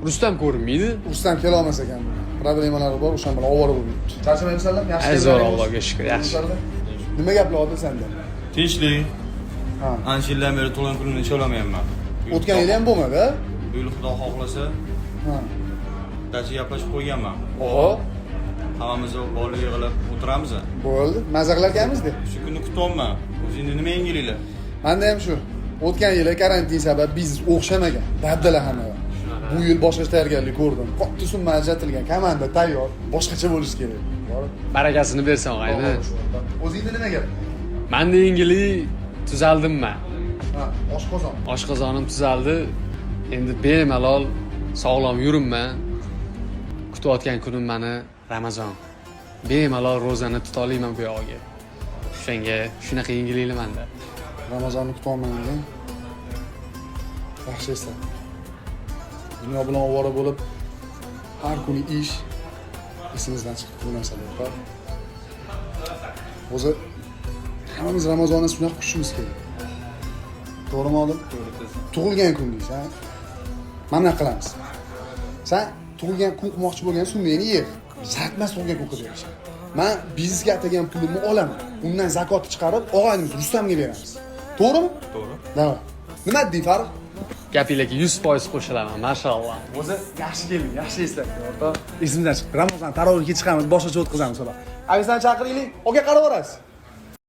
Rustam ko'rinmaydi. Rustam kela olmas ekan. Problemalari bor, o'shan bilan ovora bo'lib yuribdi. Charchamayapsanlar? Yaxshi. Zo'r Allohga shukr, yaxshi. Nima gaplar oldi senda? Tinchlik. Ha. Ancha yildan beri to'lan pulini icha olmayapman. O'tgan yil ham bo'lmadi, ha? Bu yil Xudo xohlasa, Ha. dachi gaplashib qo'yganman. Oho, Hammamiz bolalar yig'ilib o'tiramiz. bo'ldi. Maza qilarkanmiz-da. Shu kunni kutyapman. O'zingni nima yengilinglar? Menda ham shu. O'tgan yili karantin sabab biznes o'xshamagan. Dabdala hamma. Bu yil boshqa tayyorgarlik ko'rdim. Katta summa ajratilgan, komanda tayyor. Boshqacha bo'lishi kerak. Bor. Barakasini bersin og'ayni. O'zingda nima gap? Menda yengillik tuzaldimman. Ha, oshqozon. Oshqozonim tuzaldi. Endi bemalol sog'lom yuribman. Kutayotgan kunim mani Ramazon. Bemalol ro'zani tuta olaman bu yog'iga. Shunga shunaqa yengilliklar menda. Ramazonni kutolman degan. Yaxshi esla. Dunyo bilan ovora bo'lib, har kuni ish esimizdan chiqib bu narsalar. O'zi hammamiz Ramazonni shunaqa kutishimiz kerak. To'g'rimi odim? Tug'ilgan kun deysan. Mana qilamiz. Sen tug'ilgan kun qilmoqchi bo'lgan summangni yer. Shartmas tug'ilgan kun qilib berish. Men biznesga atagan pulimni olaman. Undan zakotni chiqarib, og'ayimiz Rustamga beramiz. To'g'rimi? To'g'ri. Davay. Nima deding, Farruh? Gapinglarga 100% qo'shilaman, mashalloh. O'zi yaxshi kelding, yaxshi eslatding, o'rtoq. Esimdan chiqdi. Ramazon tarovihga chiqamiz, boshqacha o'tkazamiz ular. Avisani chaqiraylik, oga qarab borasiz.